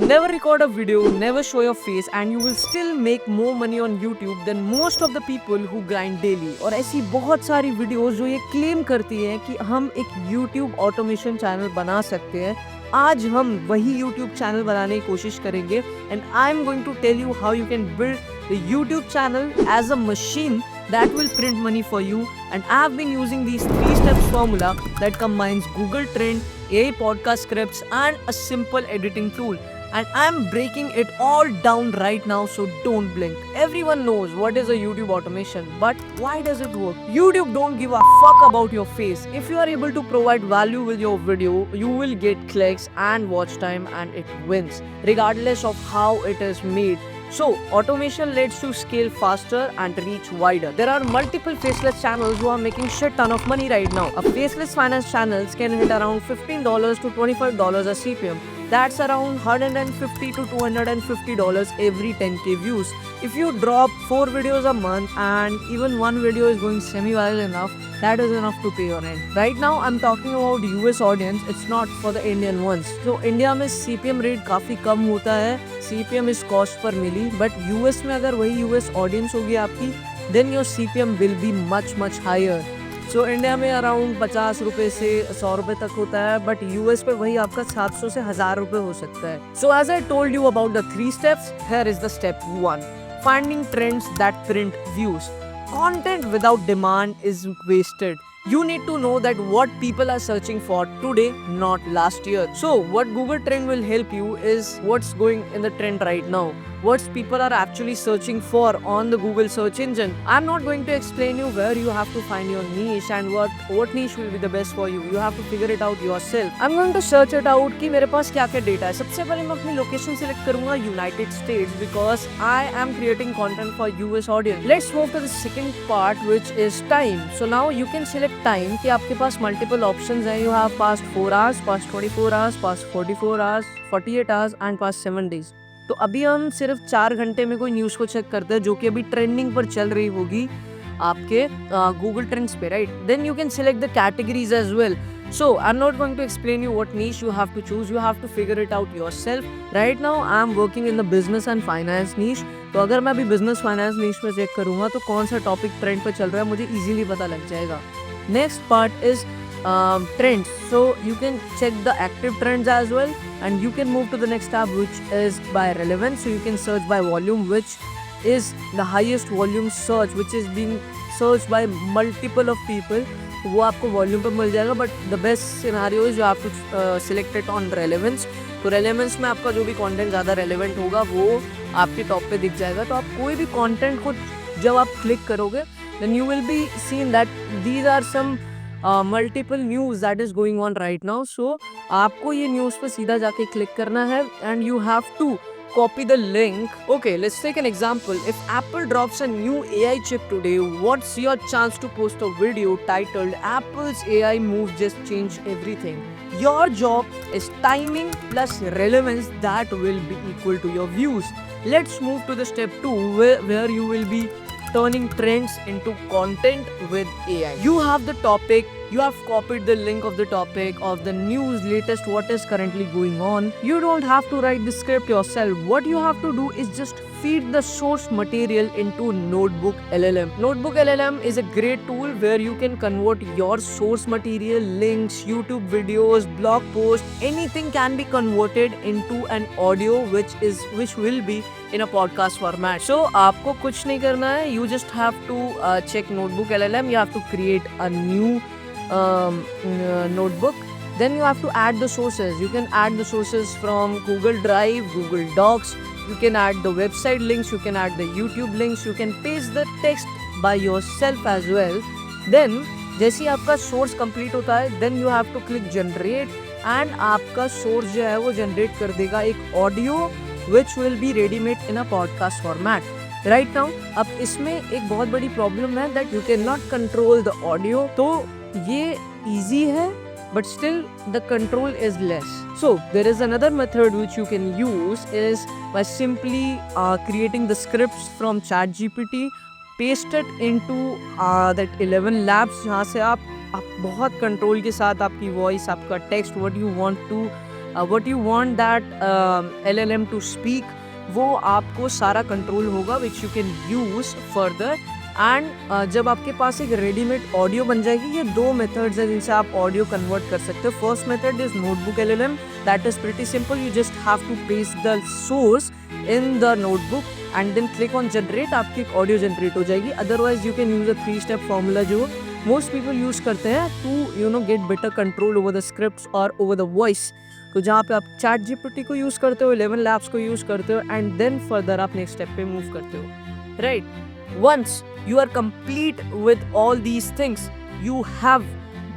Never record a video, never show your face, and you will still make more money on YouTube than most of the people who grind daily. और ऐसी बहुत सारी videos जो ये claim करती हैं कि हम एक YouTube ऑटोमेशन चैनल बना सकते हैं. आज हम वही YouTube चैनल बनाने की कोशिश करेंगे and I'm going to tell you how you can build the YouTube channel as a machine that will print money for you. And I've been using these 3 steps formula that combines Google Trend, AI podcast scripts and a simple editing tool. And I'm breaking it all down right now, so don't blink. Everyone knows what is a YouTube automation, but why does it work? YouTube don't give a fuck about your face. If you are able to provide value with your video, you will get clicks and watch time, and it wins, regardless of how it is made. So, automation lets you scale faster and reach wider. There are multiple faceless channels who are making shit ton of money right now. A faceless finance channels can hit around $15 to $25 a CPM. That's around $150 to $250 every 10k views. If you drop 4 videos a month and even one video is going semi-viral enough, that is enough to pay your rent. Right now I'm talking about US audience, it's not for the Indian ones. So India में CPM rate काफ़ी कम होता है, CPM is cost per milli, but US में अगर वही US audience होगी आपकी, then your CPM will be much higher. So India में अराउंड 50 रुपए से 100 रुपए तक होता है, बट यूएस पे वही आपका 700 से 1000 रुपए हो सकता है. So as I told you about the 3 steps, here is the step 1. Finding trends that print views. Content without demand is wasted. You need to know that what people are searching for today, not last year. So what Google Trend will help you is what's going in the trend right now. What people are actually searching for on the Google search engine. I'm not going to explain you where you have to find your niche and what niche will be the best for you. You have to figure it out yourself. I'm going to search it out कि मेरे पास क्या क्या data है. सबसे पहले मैं अपनी location select करूँगा United States because I am creating content for US audience. Let's move to the second part, which is time. So now you can select time कि आपके पास multiple options हैं. You have past 4 hours, past 24 hours, past 44 hours, 48 hours and past 7 days. तो अभी हम सिर्फ 4 घंटे में कोई न्यूज़ को चेक करते हैं जो कि अभी ट्रेंडिंग पर चल रही होगी आपके गूगल ट्रेंड्स पे, right? Then you can select the categories as well. So I'm not going to explain you what niche you have to choose. You have to figure it out yourself. Right now I'm working in the business and finance niche. तो अगर मैं अभी business finance niche पे check करूँगा तो कौन सा topic trend पर चल रहा है मुझे easily पता लग जाएगा. Next part is trends. So you can check the active trends as well, and you can move to the next tab, which is by relevance. So you can search by volume, which is the highest volume search, which is being searched by multiple of people. वो आपको volume पे मिल जाएगा, but the best scenario is you have to select it on relevance. तो relevance में आपका जो भी कंटेंट ज़्यादा रेलेवेंट होगा वो आपके टॉप पे दिख जाएगा. तो आप कोई भी कंटेंट को जब आप क्लिक करोगे then you will be seen that these are some multiple news that is going on right now. So आपको ये न्यूज़ पर सीधा जाके क्लिक करना है and you have to copy the link. Okay, let's take an example. If Apple drops a new AI chip today, what's your chance to post a video titled Apple's AI move just changed everything? Your job is timing plus relevance that will be equal to your views. Let's move to the step 2 where you will be turning trends into content with AI. You have the topic, you have copied the link of the topic of the news, latest what is currently going on. You don't have to write the script yourself. What you have to do is just feed the source material into Notebook LLM. Notebook LLM is a great tool where you can convert your source material, links, YouTube videos, blog posts, anything can be converted into an audio which will be in a podcast format. So आपको कुछ नहीं करना है. You just have to check Notebook LLM. You have to create a new notebook. Then you have to add the sources. You can add the sources from Google Drive, Google Docs. You can add the website links. You can add the YouTube links. You can paste the text by yourself as well. Then जैसे ही आपका source complete होता है, then you have to click generate and आपका source जो है वो generate कर देगा एक audio which will be ready made in a podcast format. Right now अब इसमें एक बहुत बड़ी problem है that you cannot control the audio. तो ये easy है but still the control is less. So there is another method which you can use is by simply creating the scripts from ChatGPT, paste it into that 11 labs जहाँ से आप बहुत control के साथ आपकी वॉइस, आपका text, what you want to what you want that LLM to speak, वो आपको सारा कंट्रोल होगा which you can use further. And जब आपके पास एक रेडीमेड ऑडियो बन जाएगी, ये दो मेथड्स हैं जिनसे आप ऑडियो कन्वर्ट कर सकते हो। First method is notebook LLM, that is pretty simple, you just have to paste the source in the notebook and then click on generate, आपकी एक ऑडियो जनरेट हो जाएगी। Otherwise you can use a 3-step formula जो most people use करते हैं to get better control over the scripts और over the voice. तो जहाँ पे आप चैट GPT को यूज करते हो, 11 लैब्स को यूज करते हो, एंड देन फर्दर आप नेक्स्ट स्टेप पे मूव करते हो, right. Once you are complete with all these things, you have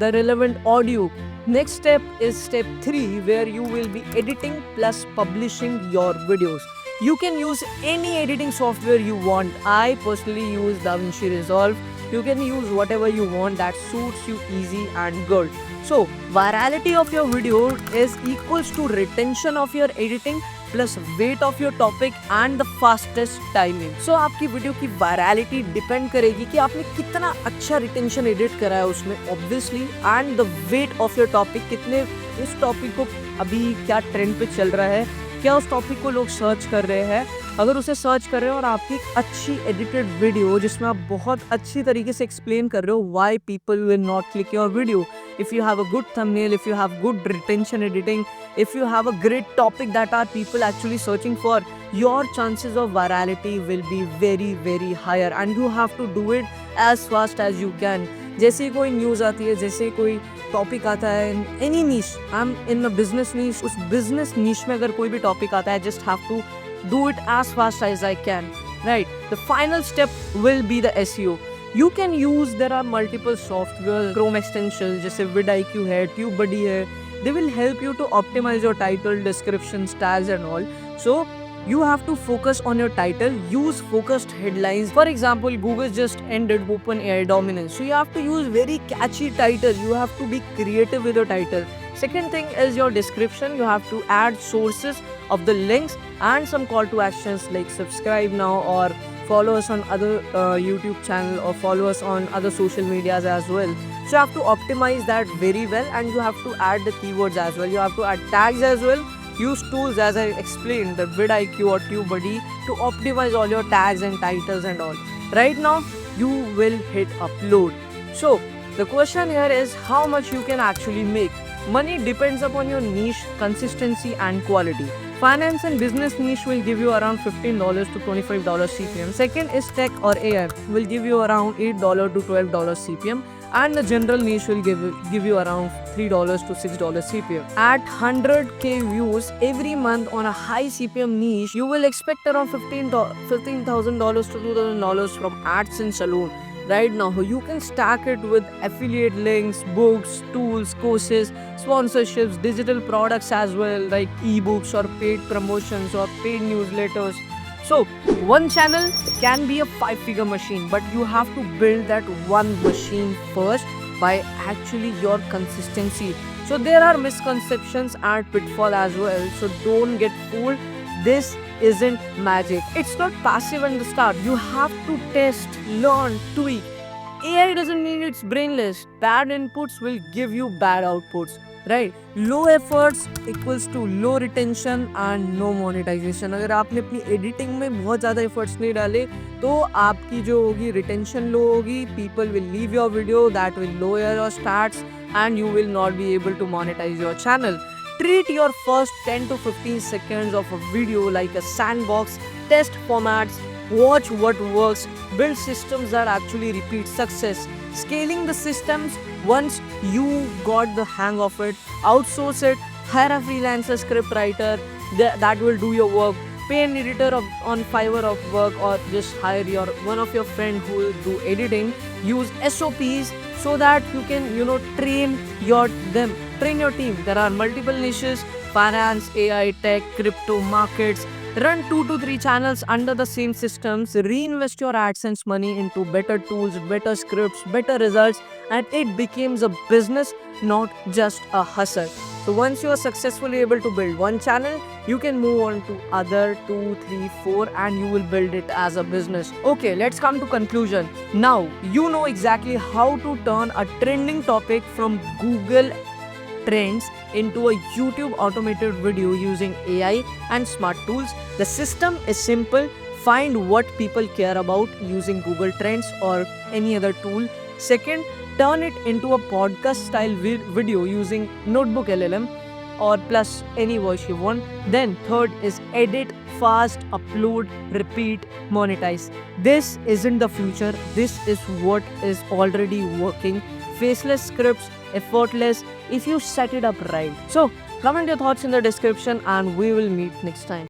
the relevant audio. Next step is step 3, where you will be editing plus publishing your videos. You can use any editing software you want. I personally use DaVinci Resolve. You can use whatever you want that suits you easy and good. So virality of your video is equals to retention of your editing plus weight of your topic and the fastest timing. So आपकी video की virality depend करेगी कि आपने कितना अच्छा retention edit करा है उसमें obviously, and the wait of your topic, कितने उस टॉपिक को अभी क्या ट्रेंड पे चल रहा है, क्या उस टॉपिक को लोग सर्च कर रहे हैं। अगर उसे सर्च कर रहे हो और आपकी एक अच्छी एडिटेड वीडियो जिसमें आप बहुत अच्छी तरीके से एक्सप्लेन कर रहे हो why people will not click your video, if you have a good thumbnail, if you have good retention editing, if you have a great topic that are people actually searching for, your chances of virality will be very very higher, and you have to do it as fast as you can. जैसे कोई news आती है, जैसे कोई topic आता है, any niche, I am in a business niche, उस business नीश में अगर कोई भी टॉपिक आता है, just have to do it as fast as I can, right? The final step will be the SEO. You can use, there are multiple software, Chrome extensions जैसे vidIQ है, TubeBuddy है, they will help you to optimize your title, descriptions, tags and all. So you have to focus on your title, use focused headlines. For example, Google just ended OpenAI dominance, so you have to use very catchy title, you have to be creative with your title. Second thing is your description, you have to add sources of the links and some call to actions like subscribe now or follow us on other YouTube channel or follow us on other social medias as well. So you have to optimize that very well, and you have to add the keywords as well. You have to add tags as well. Use tools as I explained, the vidIQ or TubeBuddy, to optimize all your tags and titles and all. Right now you will hit upload. So the question here is how much you can actually make. Money depends upon your niche, consistency and quality. Finance and business niche will give you around $15 to $25 CPM. Second is tech or AI, will give you around $8 to $12 CPM. And the general niche will give you around $3 to $6 CPM. At 100k views every month on a high CPM niche, you will expect around $15,000 to $2,000 from AdSense alone. Right now you can stack it with affiliate links, books, tools, courses, sponsorships, digital products as well, like ebooks or paid promotions or paid newsletters. So one channel can be a 5-figure machine, but you have to build that one machine first by actually your consistency. So there are misconceptions and pitfall as well, so don't get fooled. This isn't magic. It's not passive in the start. You have to test, learn, tweak. AI doesn't mean it's brainless. Bad inputs will give you bad outputs, right? Low efforts equals to low retention and no monetization. अगर आपने अपनी editing में बहुत ज़्यादा efforts नहीं डाले तो आपकी जो होगी रिटेंशन लो होगी, people will leave your video, that will lower your stats and you will not be able to monetize your channel. Treat your first 10 to 15 seconds of a video like a sandbox, test formats, watch what works, build systems that actually repeat success. Scaling the systems, once you got the hang of it, outsource it, hire a freelancer script writer that will do your work, pay an editor on Fiverr of work, or just hire one of your friend who will do editing. Use SOPs so that you can train your team. There are multiple niches: finance, AI, tech, crypto, markets. Run 2 to 3 channels under the same systems. Reinvest your AdSense money into better tools, better scripts, better results, and it becomes a business, not just a hustle. So once you are successfully able to build one channel, you can move on to other 2, 3, 4 and you will build it as a business. Okay, let's come to conclusion. Now you know exactly how to turn a trending topic from Google trends into a YouTube automated video using AI and smart tools. The system is simple. Find what people care about using Google Trends or any other tool. Second, turn it into a podcast style video using Notebook LLM or plus any voice you want. Then third is edit fast, upload, repeat, monetize. This isn't the future. This is what is already working. Faceless scripts, effortless if you set it up right. So comment your thoughts in the description and we will meet next time.